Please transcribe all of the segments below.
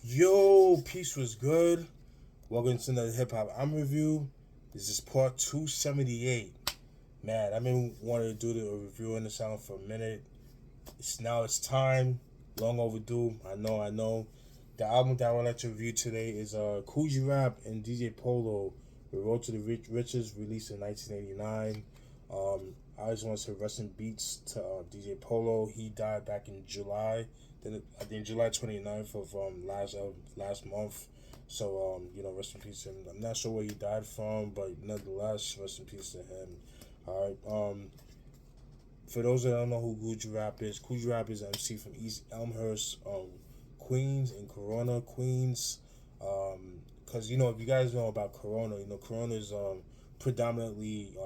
Yo, peace was good. Welcome to another hip hop I'm review. This is part 278. Man, I've been wanting to do the review on the sound for a minute. It's time. Long overdue. I know. The album that I would like to review today is Kool G Rap and DJ Polo. The Road to the Riches, released in 1989. I just want to say rest in beats to DJ Polo. He died back in July. Then I think July 29th of last month. So rest in peace to him. I'm not sure where he died from, but nonetheless, rest in peace to him. All right. For those that don't know who Kool G Rap is, Kool G Rap is an MC from East Elmhurst, Queens, in Corona, Queens. Because if you guys know about Corona, Corona is predominantly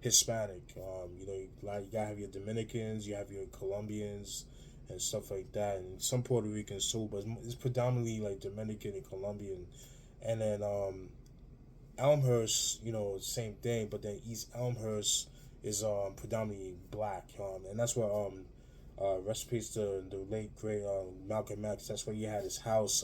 Hispanic. You gotta have your Dominicans, you have your Colombians, and stuff like that, and some Puerto Ricans too. But it's predominantly like Dominican and Colombian, and then Elmhurst, same thing. But then East Elmhurst is predominantly black, and that's where rest in peace to the late great Malcolm X. That's where he had his house.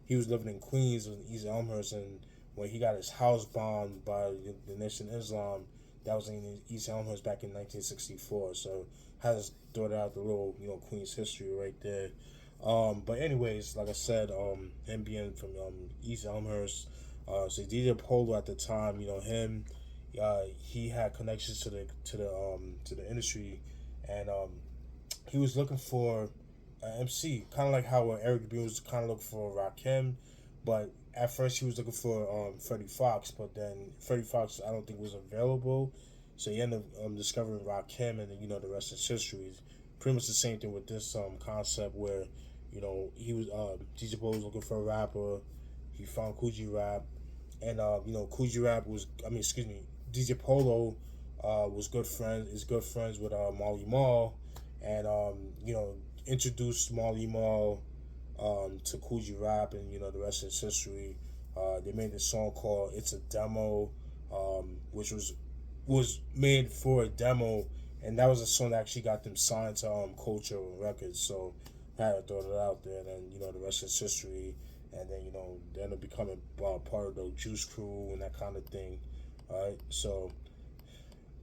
He was living in Queens in East Elmhurst, and when he got his house bombed by the Nation of Islam, that was in East Elmhurst back in 1964. So I just throw out the little Queens history right there. But anyways, like I said, him being from East Elmhurst, so DJ Polo at the time, him, he had connections to the industry, and he was looking for an MC, kind of like how Eric B was kind of looking for Rakim, but at first he was looking for Freddie Fox, but then Freddie Fox I don't think was available, so he ended up discovering Rakim, and then the rest is history. It's pretty much the same thing with this concept where he was DJ Polo was looking for a rapper, he found Kool G Rap, and Kool G Rap was DJ Polo was good friends with Molly Mall, and introduced Molly Mall to Kool G Rap, and the rest is history. They made this song called "It's a Demo," which was made for a demo, and that was a song that actually got them signed to Culture Records. So I had to throw it out there, and then the rest is history. And then they ended up becoming part of the Juice Crew and that kind of thing. All right, so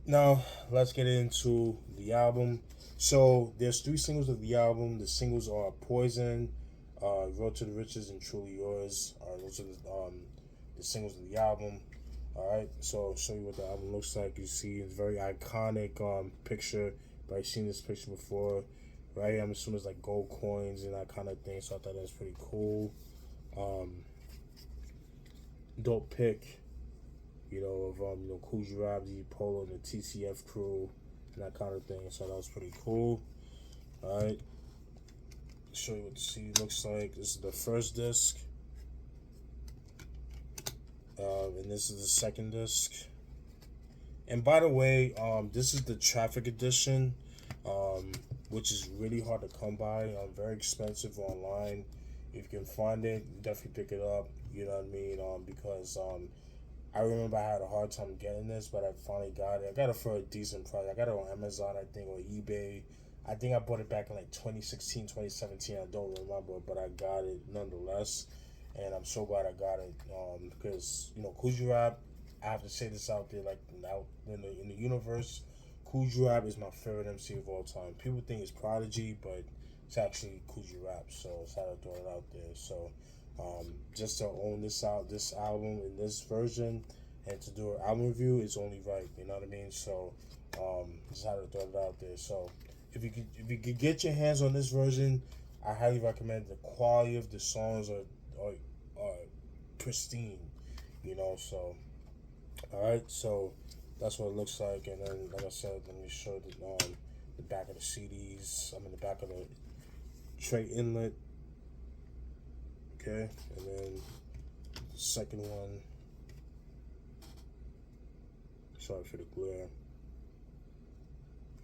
now let's get into the album. So there's three singles of the album. The singles are "Poison," "Road to the Riches," and "Truly Yours." Those are the singles of the album. All right, so I'll show you what the album looks like. You see, it's a very iconic picture. But I've seen this picture before, right? I'm assuming it's like gold coins and that kind of thing. So I thought that was pretty cool. Dope pick, of Kool G Rap, the Polo, and the TCF crew, and that kind of thing. So that was pretty cool. All right, show you what the CD looks like. This is the first disc, and this is the second disc. And by the way, this is the Traffic Edition, which is really hard to come by. Very expensive online. If you can find it, definitely pick it up. You know what I mean? Because I remember I had a hard time getting this, but I finally got it. I got it for a decent price. I got it on Amazon, I think, or eBay. I think I bought it back in like 2016, 2017. I don't remember, but I got it nonetheless. And I'm so glad I got it because, Kool G Rap, I have to say this out there, like out in the universe, Kool G Rap is my favorite MC of all time. People think it's Prodigy, but it's actually Kool G Rap. So it's how to throw it out there. So just to own this album in this version, and to do an album review is only right. You know what I mean? So just how to throw it out there. So if you could get your hands on this version, I highly recommend. The quality of the songs are pristine. So all right. So that's what it looks like. And then, like I said, let me show the back of the CDs. I'm in the back of the tray inlet. Okay, and then the second one. Sorry for the glare.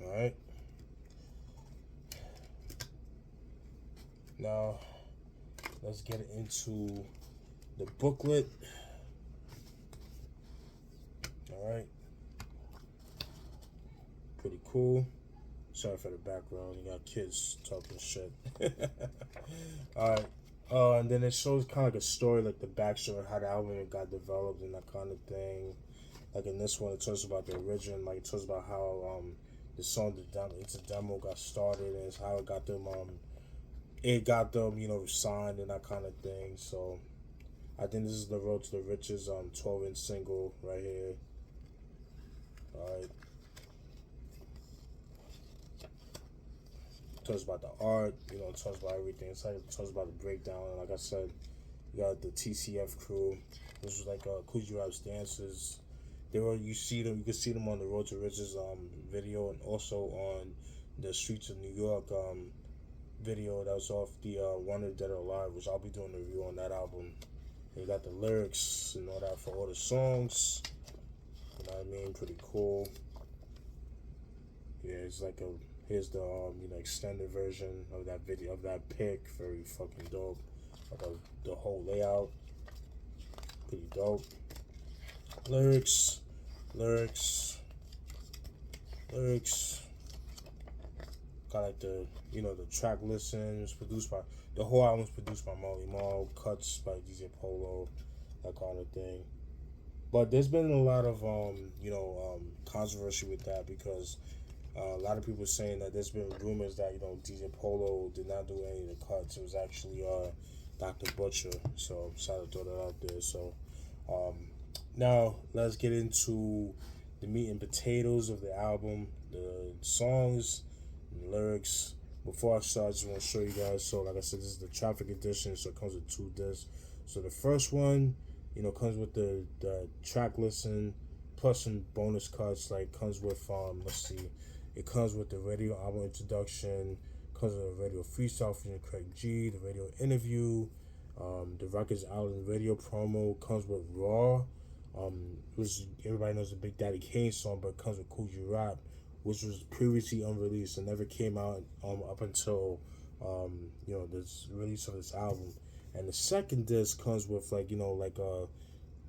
All right. Now, let's get into the booklet. All right. Pretty cool. Sorry for the background. You got kids talking shit. All right. And then it shows kind of like a story, like the backstory, how the album got developed and that kind of thing. Like in this one, it talks about the origin. Like it talks about how the song, the demo, it's a demo, got started, and it's how it got them, signed and that kind of thing. So I think this is the Road to the Riches 12-inch single right here. All right, talks about the art, talks about everything. It's like it talks about the breakdown. And like I said, you got the TCF crew, which was like Kool G Rap's dancers. They were you see them, you can see them on the Road to Riches video, and also on the Streets of New York video that was off the Wonder Dead or Alive, which I'll be doing a review on that album. And you got the lyrics and all that for all the songs. You know what I mean? Pretty cool. Yeah, it's like a here's the extended version of that video of that pic. Very fucking dope. Like the whole layout, pretty dope. Lyrics, lyrics, lyrics. Got like the track listens produced by the whole album's produced by Marley Marl, cuts by DJ Polo, that kind of thing. But there's been a lot of controversy with that because a lot of people saying that there's been rumors that DJ Polo did not do any of the cuts. It was actually Dr. Butcher. So decided to throw that out there. So now let's get into the meat and potatoes of the album, the songs, and the lyrics. Before I start, I just want to show you guys. So like I said, this is the Traffic Edition, so it comes with 2 discs. So the first one, comes with the track listen, plus some bonus cuts. Like comes with let's see, it comes with the radio album introduction, comes with a radio freestyle featuring Craig G, the radio interview, the Rikers Island radio promo, comes with Raw, which everybody knows the Big Daddy Kane song, but it comes with Kool G Rap, which was previously unreleased and never came out up until this release of this album. And the second disc comes with like a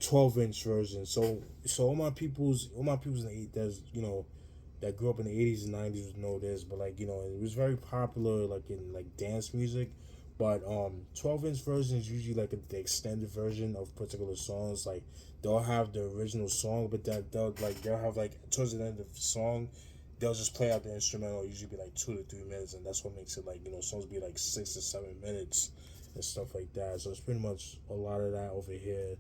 12-inch version. So all my peoples in the that grew up in the 80s and 90s would know this, but like it was very popular like in like dance music. But 12-inch version is usually like the extended version of particular songs. Like they'll have the original song, but then they'll have like towards the end of the song, they'll just play out the instrumental. Usually be like 2 to 3 minutes, and that's what makes it like songs be like 6 to 7 minutes and stuff like that. So it's pretty much a lot of that over here.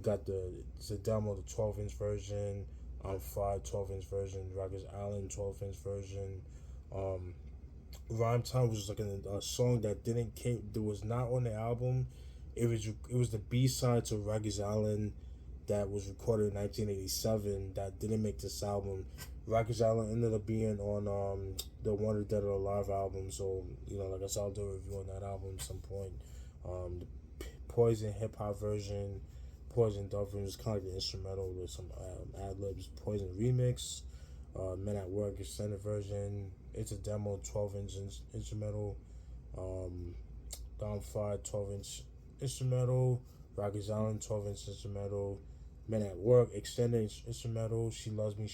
Got the demo, the 12-inch version, Five 12-inch version, Rikers Island 12-inch version. Rhyme Time was like a song that was not on the album. It was the B-side to Rikers Island that was recorded in 1987 that didn't make this album. Rikers Island ended up being on the Wonder Dead or Alive album. So like I said, I'll do a review on that album at some point. The Poison hip hop version, Poison Dove version is kind of like the instrumental with some ad libs. Poison remix, Men at Work extended version. It's a demo 12-inch instrumental. Down 5 12-inch instrumental. Rikers Island 12-inch instrumental. Men at Work extended instrumental. She Loves Me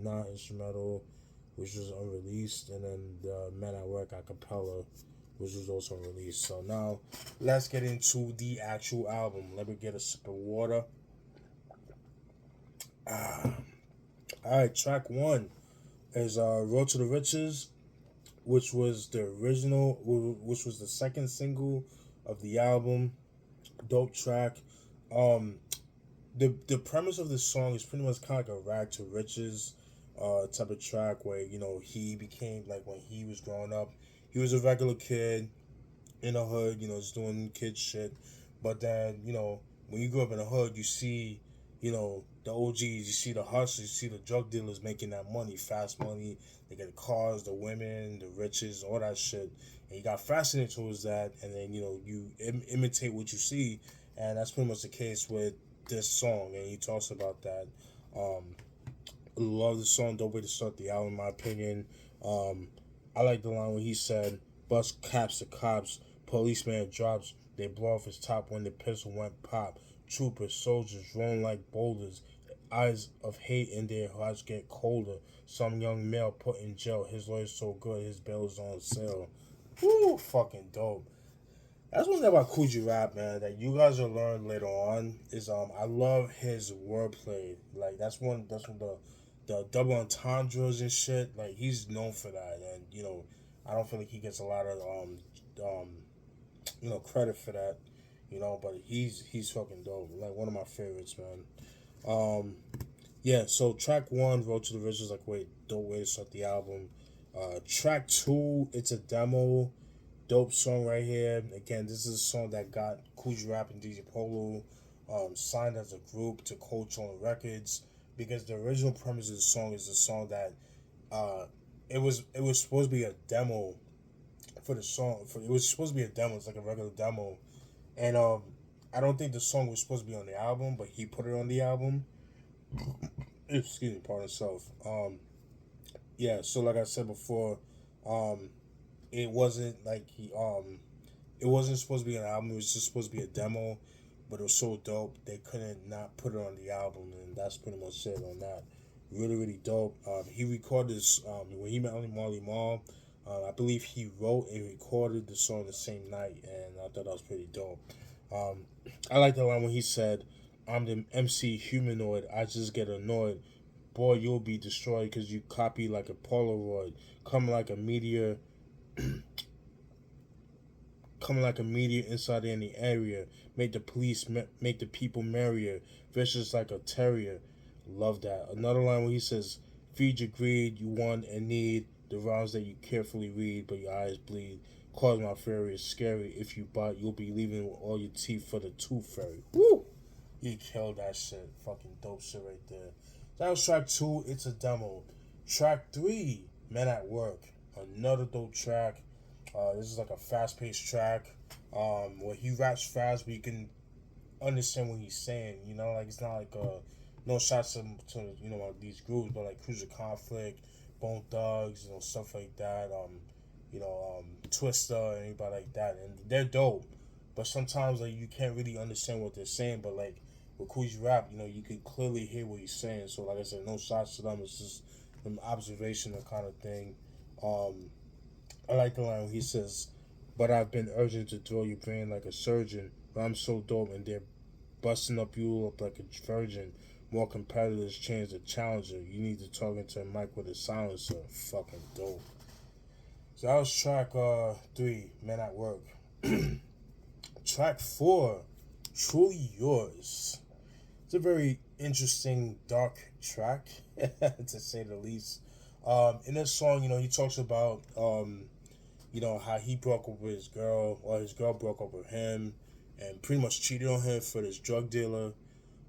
Not instrumental, which was unreleased, and then the Men at Work a cappella, which was also released. So now let's get into the actual album. Let me get a sip of water. Alright, track 1 is Road to the Riches, which was the second single of the album. Dope track. The premise of this song is pretty much kind of like a rag to riches type of track where he became like when he was growing up, he was a regular kid in the hood, just doing kid shit. But then when you grow up in the hood, you see the OGs, you see the hustlers, you see the drug dealers making that money, fast money. They get the cars, the women, the riches, all that shit, and you got fascinated towards that, and then you imitate what you see, and that's pretty much the case with this song, and he talks about that. Love the song, dope way to start the album in my opinion. I like the line where he said, "Bust caps to cops, policeman drops, they blow off his top when the pistol went pop. Troopers, soldiers, rolling like boulders, eyes of hate in their hearts get colder. Some young male put in jail, his lawyer's so good, his bail is on sale." Woo, fucking dope. That's one thing about Kool G Rap, man, that you guys will learn later on is I love his wordplay. Like that's one of the double entendres and shit. Like he's known for that, and I don't feel like he gets a lot of um credit for that. But he's fucking dope. Like one of my favorites, man. Um, yeah. So track one, Road to the Riches, like wait, dope way to start the album. Track two, it's a demo. Dope song right here. Again, this is a song that got Kool G Rap and DJ Polo signed as a group to Coach on Records, because the original premise of the song is a song that uh, it was supposed to be a demo for the song. It was supposed to be a demo. It's like a regular demo, and I don't think the song was supposed to be on the album, but he put it on the album. Excuse me, pardon self. Yeah. So like I said before, um, it wasn't like it wasn't supposed to be an album. It was just supposed to be a demo, but it was so dope they couldn't not put it on the album, and that's pretty much it on that. Really, really dope. He recorded this when he met Marley Marl. I believe he wrote and recorded the song the same night, and I thought that was pretty dope. Um, I like the line when he said, "I'm the MC humanoid. I just get annoyed. Boy, you'll be destroyed because you copy like a Polaroid, come like a meteor coming like a meteor inside any area. Make the police, make the people merrier. Vicious like a terrier. Love that. Another line where he says, "Feed your greed, you want and need the rhymes that you carefully read, but your eyes bleed. Cause my fairy is scary. If you bite, you'll be leaving with all your teeth for the tooth fairy." Woo! He killed that shit. Fucking dope shit right there. That was track two. It's a demo. Track three, Men at Work. Another dope track. This is like a fast-paced track where he raps fast, but you can understand what he's saying. Like it's not like no shots to these groups, but like Cruiser Conflict, Bone Thugs, stuff like that. Twista, anybody like that, and they're dope. But sometimes like you can't really understand what they're saying. But like with Kool G Rap, you can clearly hear what he's saying. So like I said, no shots to them. It's just an observational kind of thing. I like the line where he says, "But I've been urgent to throw your brain like a surgeon. But I'm so dope and they're busting up you up like a virgin. More competitors change the challenger. You need to talk into a mic with a silencer." Fucking dope. So that was track three, Men at Work. Track four, Truly Yours. It's a very interesting, dark track, to say the least. In this song, he talks about how he broke up with his girl, or his girl broke up with him, and pretty much cheated on him for this drug dealer.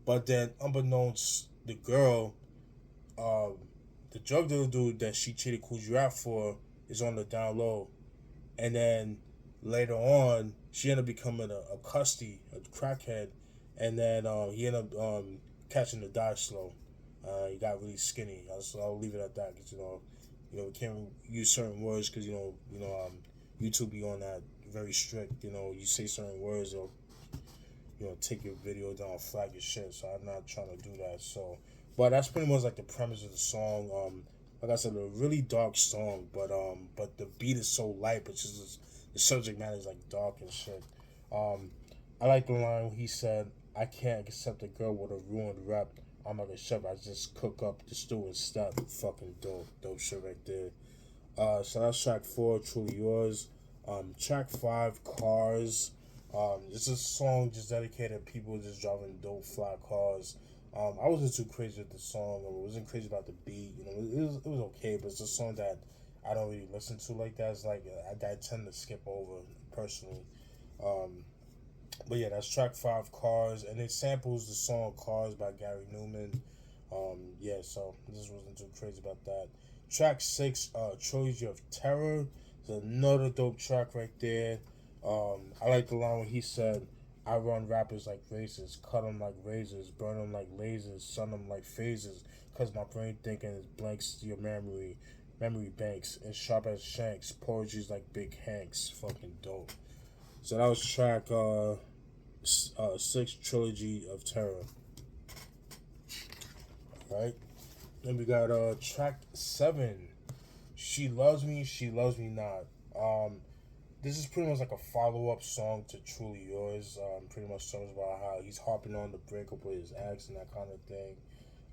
But then, unbeknownst, the girl, um, the drug dealer dude that she cheated Kool G Rap for is on the down low. And then later on, she ended up becoming a custody, a crackhead, and then he ended up catching the die slow. He got really skinny. I'll leave it at that because we can't use certain words because YouTube be on that very strict. You say certain words, they'll take your video down, flag your shit. So I'm not trying to do that. So, but that's pretty much like the premise of the song. Like I said, a really dark song, but the beat is so light, but just the subject matter is like dark and shit. I like the line where he said, "I can't accept a girl with a ruined rep. I'm like a chef. I just cook up the stew and stuff." Fucking dope shit right there. So that's track four, Truly Yours. Track five, Cars. It's a song just dedicated to people just driving dope, fly cars. I wasn't too crazy with the song. I wasn't crazy about the beat. It was okay, but it's a song that I don't really listen to like that. It's like I tend to skip over personally. Um, but yeah, that's track five, Cars, and it samples the song "Cars" by Gary Newman. Yeah, so this wasn't too crazy about that. Track six, Trilogy of Terror. It's another dope track right there. I like the line when he said, "I run rappers like races, cut them like razors, burn them like lasers, sun them like phases, cause my brain thinking is blanks to your memory banks, and sharp as shanks, poetry's like Big Hanks." Fucking dope. So that was track six, Trilogy of Terror. Right? Then we got track seven, She Loves Me, She Loves Me Not. this is pretty much like a follow up song to Truly Yours. Pretty much talks about how he's harping on the breakup with his ex and that kind of thing.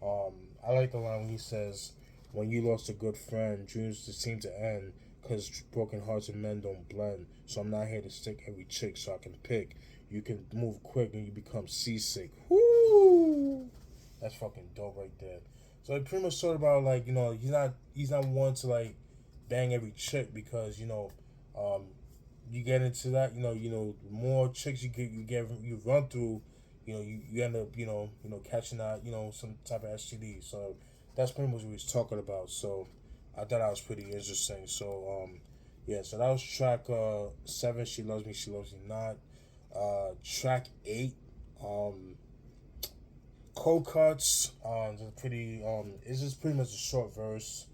I like the line when he says, "When you lost a good friend, dreams just seem to end, 'cause broken hearts and men don't blend. So I'm not here to stick every chick so I can pick. You can move quick and you become seasick." Woo! That's fucking dope right there. So it pretty much sort about like, he's not one to like bang every chick because um, you get into that, more chicks you run through, you end up, catching that, some type of STD. So that's pretty much what he's talking about. So I thought that was pretty interesting. So yeah, so that was track 7, She Loves Me, She Loves Me Not. Track 8, Cold Cuts. It's just pretty much a short verse.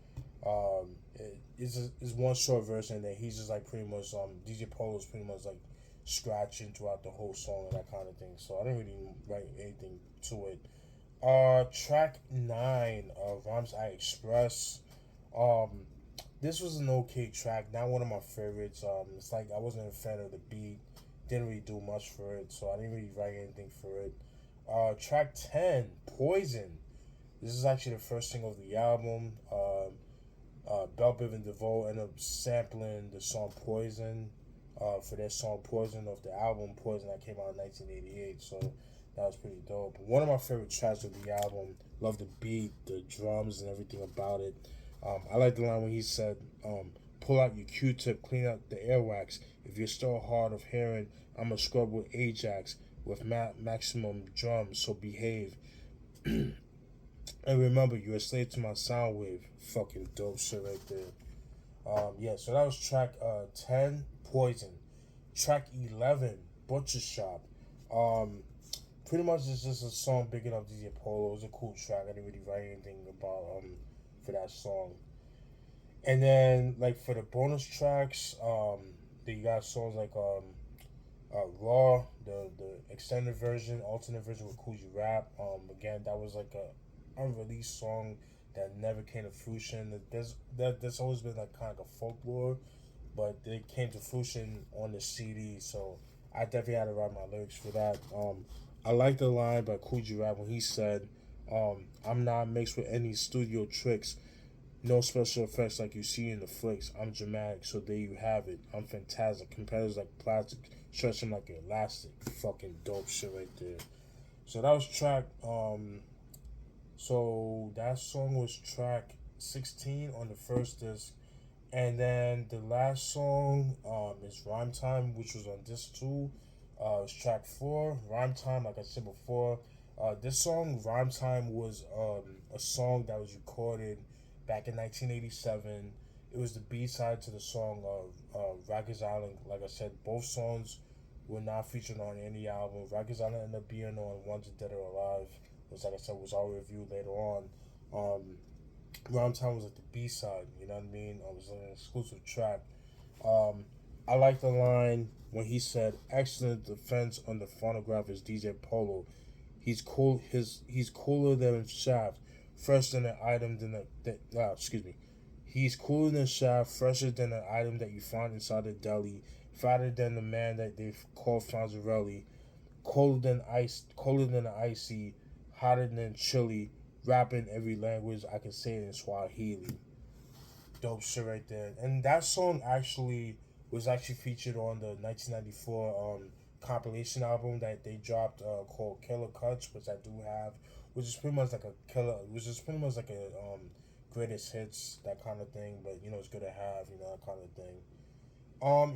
It's one short verse, and then he's just like pretty much DJ Polo's pretty much like scratching throughout the whole song and that kind of thing. So I didn't really write anything to it. Track 9, Rhymes I Express. Um, this was an okay track, not one of my favorites. It's like I wasn't a fan of the beat, didn't really do much for it, so I didn't really write anything for it. Track 10, Poison. This is actually the first single of the album. Bell Biv and DeVoe ended up sampling the song Poison for their song Poison of the album Poison that came out in 1988. So that was pretty dope. One of my favorite tracks of the album. Love the beat, the drums, and everything about it. I like the line when he said, "Pull out your Q-tip, clean out the airwax. If you're still hard of hearing, I'm a scrub with Ajax with maximum drums, so behave. And remember, you're a slave to my sound wave." Fucking dope shit right there. Yeah, so that was track 10, Poison. Track 11, Butcher Shop. Um, Pretty much it's just a song big enough DJ Polo. It was a cool track. I didn't really write anything about for that song. And then like for the bonus tracks, you got songs like Raw, the extended version, alternate version with Kool G Rap. Again, that was like a unreleased song that never came to fruition. That's always been like kind of like a folklore, but it came to fruition on the CD. So I definitely had to write my lyrics for that. I like the line by Kool G Rap when he said, "I'm not mixed with any studio tricks. No special effects like you see in the flicks. I'm dramatic, so there you have it. I'm fantastic. Competitors like plastic, stretching like elastic." Fucking dope shit right there. So that was track. So that song was track 16 on the first disc, and then the last song is Rhyme Time, which was on disc 2. It's track 4, Rhyme Time. Like I said before, this song Rhyme Time was a song that was recorded back in 1987. It was the B side to the song Rikers Island. Like I said, both songs were not featured on any album. Rikers Island ended up being on One's Dead or Alive, which, like I said, was our review later on. Rhyme Time was like the B side, you know what I mean? It was an exclusive track. Um, I like the line when he said, "Excellent defense on the phonograph is DJ Polo. He's cool. He's cooler than Shaft, fresh than an item than excuse me. He's cooler than Shaft, fresher than an item that you find inside the deli, fatter than the man that they call Fonzarelli, colder than icy, hotter than chili, rapping every language I can say it in Swahili." Dope shit right there. And that song actually was actually featured on the 1994 compilation album that they dropped called Killer Cuts, which I do have, which is pretty much like a greatest hits, that kind of thing. But it's good to have, that kind of thing.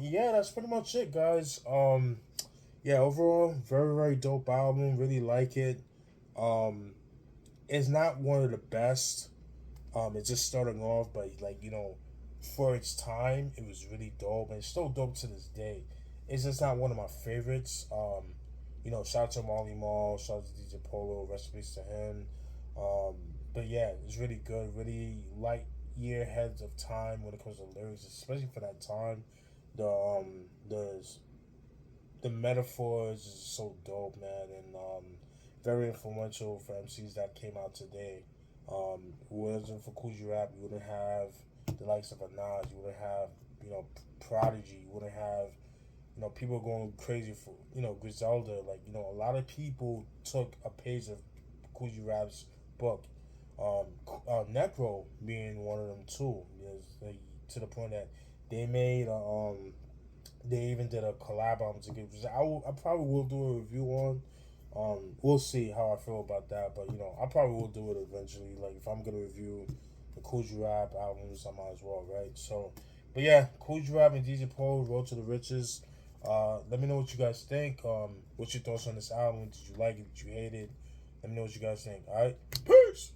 Yeah, that's pretty much it, guys. Yeah, overall, very very dope album. Really like it. Um, it's not one of the best. It's just starting off, but for its time, it was really dope, and it's still dope to this day. It's just not one of my favorites. Shout out to Marley Marl, shout out to DJ Polo, rest in peace to him. Um, but yeah, it's really good, really light year heads of time when it comes to lyrics, especially for that time. The um the the metaphors is so dope, man, and very influential for MCs that came out today. If it wasn't for Kool G Rap, you wouldn't have the likes of a Nas. You wouldn't have Prodigy. You wouldn't have people going crazy for Griselda. Like a lot of people took a page of Kool G Rap's book. Necro being one of them too. Yes, to the point that they made they even did a collab album together. I probably will do a review on. We'll see how I feel about that, but I probably will do it eventually. Like if I'm gonna review the Kool G Rap albums, I might as well, right? So, but yeah, Kool G Rap and DJ Polo, Road to the Riches. Let me know what you guys think. What's your thoughts on this album? Did you like it? Did you hate it? Let me know what you guys think. All right, peace.